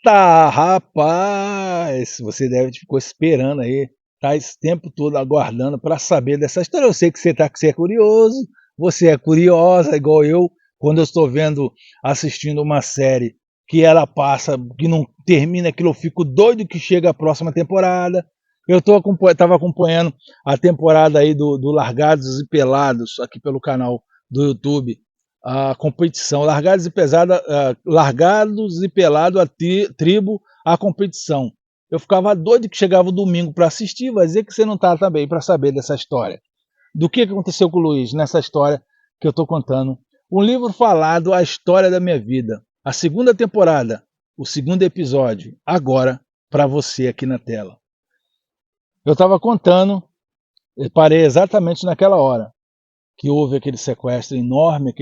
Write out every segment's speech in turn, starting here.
Tá, rapaz, você deve ficou esperando aí, tá esse tempo todo aguardando para saber dessa história. Eu sei que você é curioso, você é curiosa igual eu, quando eu estou vendo, assistindo uma série que ela passa, que não termina aquilo, eu fico doido que chega a próxima temporada. Estava acompanhando a temporada aí do Largados e Pelados aqui pelo canal do YouTube, a competição, largados e pelado a tribo a competição. Eu ficava doido que chegava o domingo para assistir, vai dizer que você não está também para saber dessa história. Do que aconteceu com o Luiz nessa história que eu estou contando. Um livro falado, a história da minha vida. A segunda temporada, o segundo episódio, agora para você aqui na tela. Eu estava contando, eu parei exatamente naquela hora que houve aquele sequestro enorme,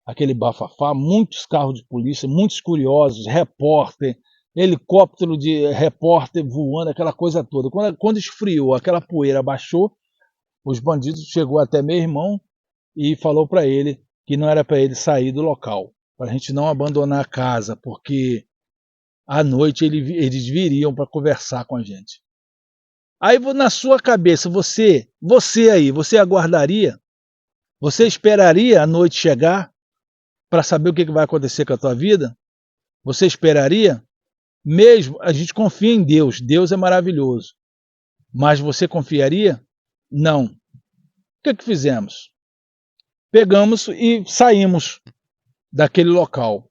aquele bafafá, muitos carros de polícia, muitos curiosos, repórter, helicóptero de repórter voando, aquela coisa toda. Quando esfriou, aquela poeira baixou, os bandidos chegou até meu irmão e falou para ele que não era para ele sair do local, para a gente não abandonar a casa, porque à noite eles viriam para conversar com a gente. Aí na sua cabeça, você aí, você aguardaria? Você esperaria a noite chegar para saber o que vai acontecer com a tua vida? Você esperaria? Mesmo a gente confia em Deus, Deus é maravilhoso. Mas você confiaria? Não. O que fizemos? Pegamos e saímos daquele local.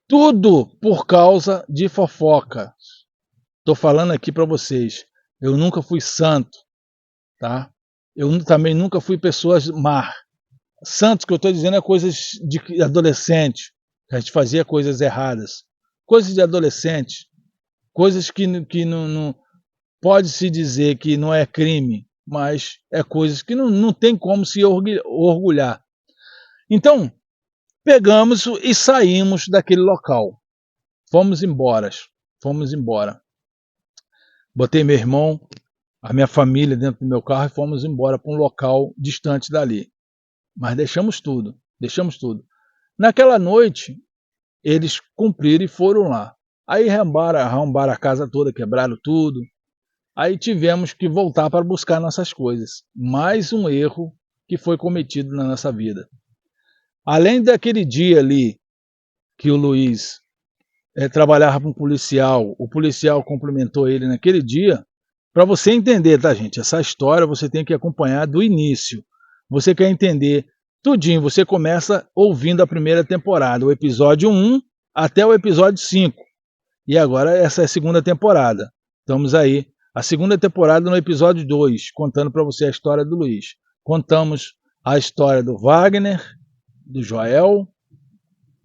Tudo por causa de fofoca. Estou falando aqui para vocês. Eu nunca fui santo, tá? Eu também nunca fui pessoa má. Santos, que eu estou dizendo, é coisas de adolescente. A gente fazia coisas erradas. Coisas de adolescente. Coisas que não pode-se dizer que não é crime, mas é coisas que não tem como se orgulhar. Então, pegamos e saímos daquele local. Fomos embora. Fomos embora. Botei meu irmão, a minha família dentro do meu carro e fomos embora para um local distante dali. Mas deixamos tudo. Naquela noite, eles cumpriram e foram lá. Aí arrombaram a casa toda, quebraram tudo. Aí tivemos que voltar para buscar nossas coisas. Mais um erro que foi cometido na nossa vida. Além daquele dia ali que o Luiz trabalhava com um policial, o policial cumprimentou ele naquele dia. Para você entender, tá, gente? Essa história você tem que acompanhar do início. Você quer entender tudinho, você começa ouvindo a primeira temporada, o episódio 1 até o episódio 5. E agora essa é a segunda temporada. Estamos aí, a segunda temporada no episódio 2, contando para você a história do Luiz. Contamos a história do Wagner, do Joel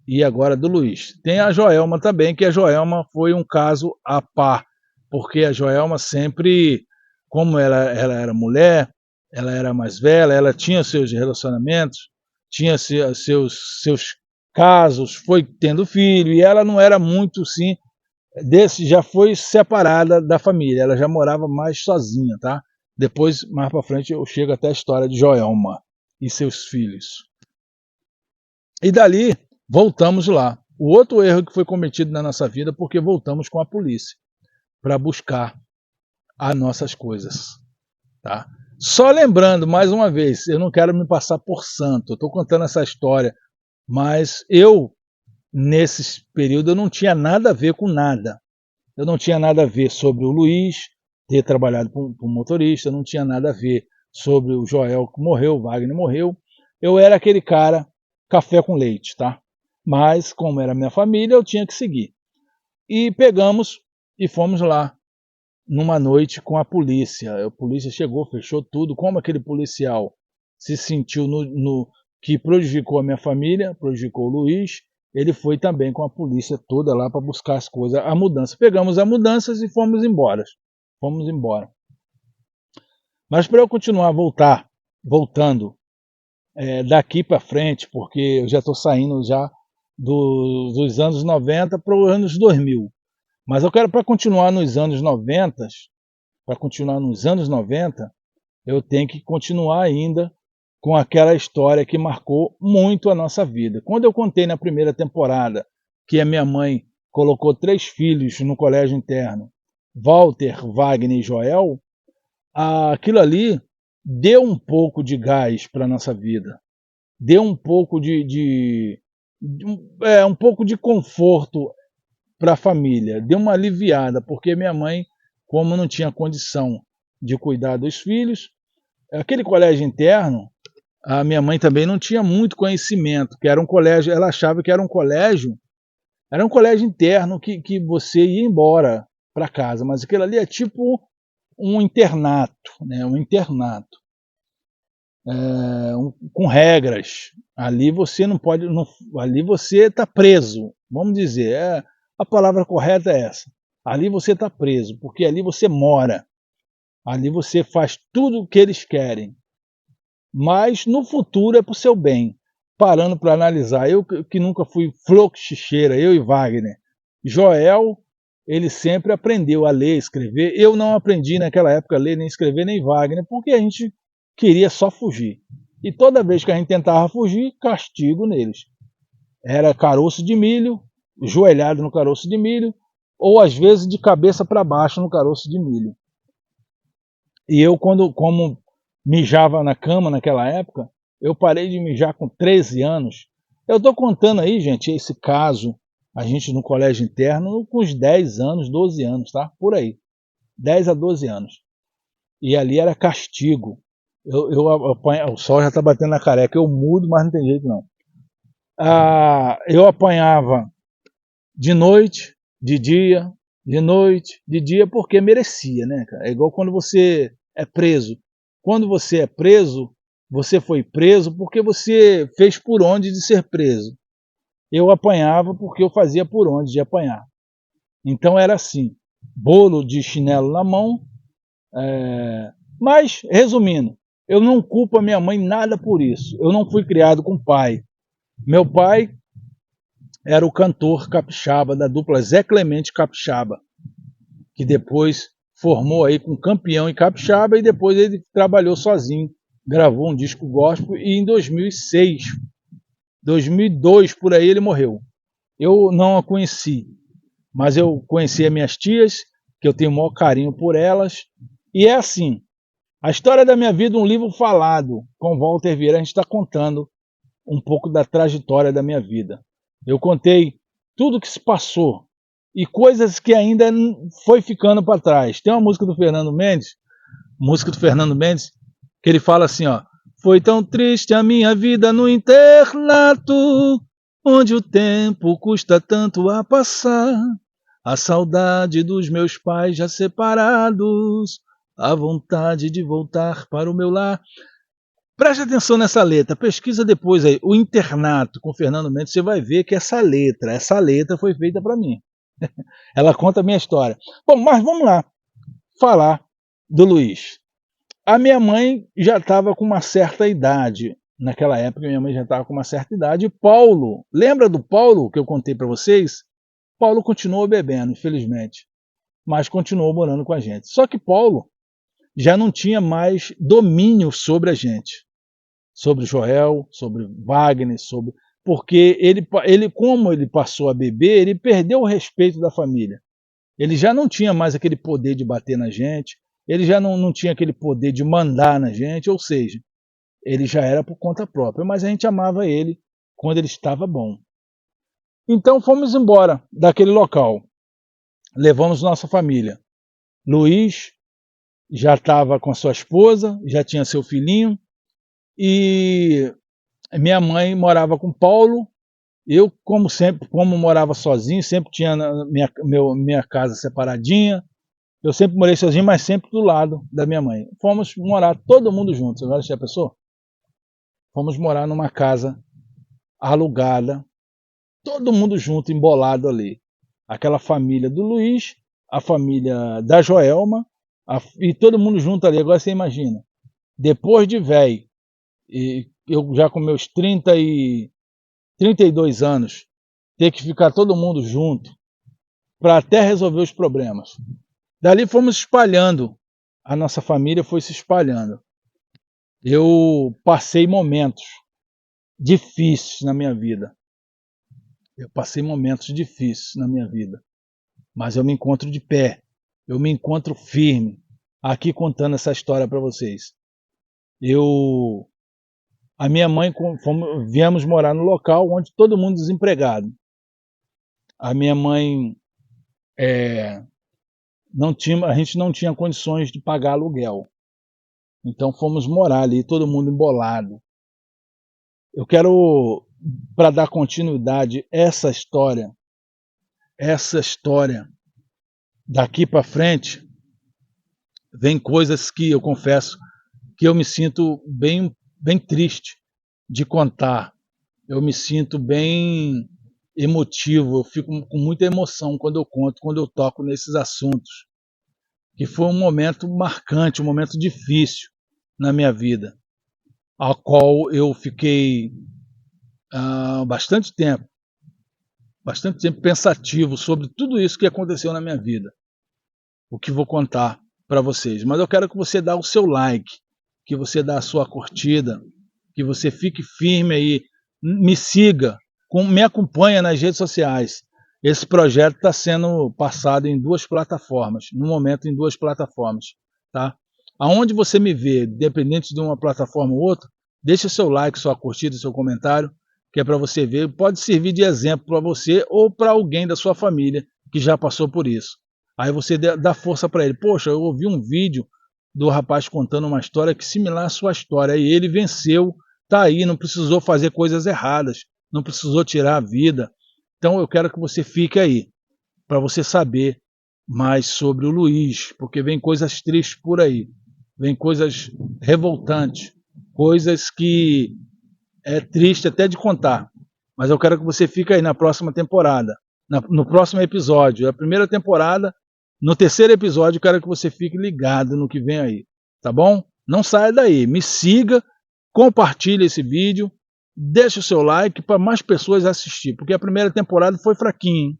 e agora do Luiz. Tem a Joelma também, que a Joelma foi um caso à par, porque a Joelma sempre, como ela era mulher, ela era mais velha, ela tinha seus relacionamentos, tinha seus casos, foi tendo filho, e ela não era muito, sim, já foi separada da família, ela já morava mais sozinha, tá? Depois, mais para frente, eu chego até a história de Joelma e seus filhos. E dali, voltamos lá. O outro erro que foi cometido na nossa vida, porque voltamos com a polícia para buscar as nossas coisas, tá? Só lembrando, mais uma vez, eu não quero me passar por santo, eu estou contando essa história, mas nesse período, eu não tinha nada a ver com nada. Eu não tinha nada a ver sobre o Luiz ter trabalhado com motorista, não tinha nada a ver sobre o Joel que morreu, o Wagner morreu. Eu era aquele cara, café com leite, tá? Mas, como era minha família, eu tinha que seguir. E pegamos e fomos lá, numa noite com a polícia. A polícia chegou, fechou tudo. Como aquele policial se sentiu que prejudicou a minha família, prejudicou o Luiz, ele foi também com a polícia toda lá para buscar as coisas, a mudança. Pegamos as mudanças e fomos embora. Mas para eu continuar voltando daqui para frente, porque eu já estou saindo já dos anos 90 para os anos 2000. Mas eu quero, para continuar nos anos 90, eu tenho que continuar ainda com aquela história que marcou muito a nossa vida. Quando eu contei na primeira temporada que a minha mãe colocou 3 filhos no colégio interno, Walter, Wagner e Joel, aquilo ali deu um pouco de gás para a nossa vida, deu um pouco um pouco de conforto para a família, deu uma aliviada, porque minha mãe, como não tinha condição de cuidar dos filhos, aquele colégio interno, a minha mãe também não tinha muito conhecimento, que era um colégio, ela achava que era um colégio interno que você ia embora para casa, mas aquilo ali é tipo um internato, né? Um internato, com regras. Ali você não pode, ali você está preso, vamos dizer, a palavra correta é essa. Ali você está preso, porque ali você mora, ali você faz tudo o que eles querem, mas no futuro é para o seu bem. Parando para analisar, eu que nunca fui flouxicheira, eu e Wagner, Joel, ele sempre aprendeu a ler, escrever. Eu não aprendi naquela época a ler, nem escrever, nem Wagner, porque a gente queria só fugir. E toda vez que a gente tentava fugir, castigo neles. Era caroço de milho, joelhado no caroço de milho, ou às vezes de cabeça para baixo no caroço de milho. E eu, como mijava na cama naquela época, eu parei de mijar com 13 anos. Eu estou contando aí, gente, esse caso, a gente no colégio interno, com uns 10 anos, 12 anos, tá? Por aí. 10 a 12 anos. E ali era castigo. O sol já está batendo na careca, eu mudo, mas não tem jeito não. Eu apanhava de noite, de dia, de noite, de dia, porque merecia, né, cara? É igual quando você é preso. Quando você é preso, você foi preso porque você fez por onde de ser preso. Eu apanhava porque eu fazia por onde de apanhar. Então era assim, bolo de chinelo na mão. Mas, resumindo, eu não culpo a minha mãe nada por isso. Eu não fui criado com pai. Meu pai era o cantor capixaba da dupla Zé Clemente Capixaba, que depois formou aí com Campeão e Capixaba, e depois ele trabalhou sozinho, gravou um disco gospel, e em 2006, 2002, por aí ele morreu. Eu não a conheci, mas eu conheci as minhas tias, que eu tenho o maior carinho por elas, e é assim, a história da minha vida, um livro falado, com Walter Vieira, a gente está contando um pouco da trajetória da minha vida. Eu contei tudo que se passou e coisas que ainda foi ficando para trás. Tem uma música do Fernando Mendes, que ele fala assim, ó: foi tão triste a minha vida no internato, onde o tempo custa tanto a passar, a saudade dos meus pais já separados, a vontade de voltar para o meu lar. Preste atenção nessa letra, pesquisa depois aí, o internato com Fernando Mendes, você vai ver que essa letra foi feita para mim. Ela conta a minha história. Bom, mas vamos lá falar do Luiz. A minha mãe já estava com uma certa idade. Naquela época, minha mãe já estava com uma certa idade. Paulo, lembra do Paulo que eu contei para vocês? Paulo continuou bebendo, infelizmente, mas continuou morando com a gente. Só que Paulo já não tinha mais domínio sobre a gente, sobre Joel, sobre Wagner, porque ele, como ele passou a beber, ele perdeu o respeito da família. Ele já não tinha mais aquele poder de bater na gente, ele já não tinha aquele poder de mandar na gente, ou seja, ele já era por conta própria, mas a gente amava ele quando ele estava bom. Então fomos embora daquele local, levamos nossa família. Luiz já estava com a sua esposa, já tinha seu filhinho, e minha mãe morava com Paulo. Eu, como sempre, como morava sozinho, sempre tinha minha casa separadinha. Eu sempre morei sozinho, mas sempre do lado da minha mãe. Fomos morar todo mundo juntos. Agora já pensou? Fomos morar numa casa alugada, todo mundo junto, embolado ali. Aquela família do Luiz, a família da Joelma, e todo mundo junto ali. Agora você imagina, depois de velho, e eu já com meus 32 anos, ter que ficar todo mundo junto para até resolver os problemas. Dali fomos espalhando, a nossa família foi se espalhando. Eu passei momentos difíceis na minha vida. Eu passei momentos difíceis na minha vida, mas eu me encontro de pé, eu me encontro firme, aqui contando essa história para vocês. A minha mãe, viemos morar no local onde todo mundo desempregado. A minha mãe a gente não tinha condições de pagar aluguel. Então fomos morar ali, todo mundo embolado. Eu quero, para dar continuidade essa história daqui para frente, vem coisas que eu confesso que eu me sinto bem triste de contar. Eu me sinto bem emotivo, eu fico com muita emoção quando eu conto, quando eu toco nesses assuntos. Que foi um momento marcante, um momento difícil na minha vida, ao qual eu fiquei bastante tempo pensativo sobre tudo isso que aconteceu na minha vida, o que vou contar para vocês. Mas eu quero que você dê o seu like, que você dê a sua curtida, que você fique firme aí, me siga, me acompanha nas redes sociais. Esse projeto está sendo passado em 2 plataformas, no momento em 2 plataformas, tá? Aonde você me vê, independente de uma plataforma ou outra, deixa seu like, sua curtida, seu comentário, que é para você ver, pode servir de exemplo para você ou para alguém da sua família que já passou por isso. Aí você dá força para ele. Poxa, eu ouvi um vídeo do rapaz contando uma história que similar à sua história, e ele venceu, tá aí, não precisou fazer coisas erradas, não precisou tirar a vida. Então eu quero que você fique aí, para você saber mais sobre o Luiz, porque vem coisas tristes por aí, vem coisas revoltantes, coisas que é triste até de contar. Mas eu quero que você fique aí na próxima temporada, no próximo episódio, a primeira temporada, no 3º episódio, eu quero que você fique ligado no que vem aí, tá bom? Não saia daí, me siga, compartilhe esse vídeo, deixe o seu like para mais pessoas assistir, porque a primeira temporada foi fraquinha, hein?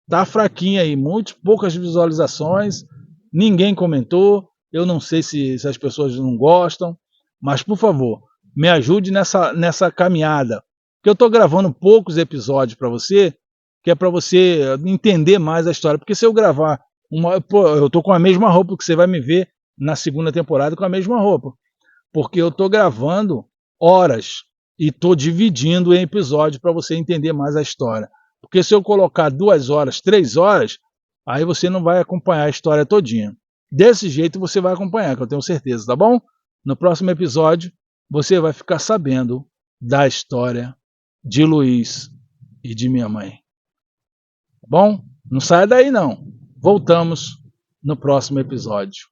Tá fraquinha aí, poucas visualizações, ninguém comentou, eu não sei se as pessoas não gostam, mas por favor, me ajude nessa caminhada, porque eu estou gravando poucos episódios para você, que é para você entender mais a história, porque se eu gravar eu estou com a mesma roupa que você vai me ver na 2ª temporada com a mesma roupa, porque eu estou gravando horas e estou dividindo em episódios para você entender mais a história. Porque se eu colocar 2 horas, 3 horas, aí você não vai acompanhar a história todinha. Desse jeito você vai acompanhar, que eu tenho certeza, tá bom? No próximo episódio você vai ficar sabendo da história de Luiz e de minha mãe. Tá bom? Não saia daí não. Voltamos no próximo episódio.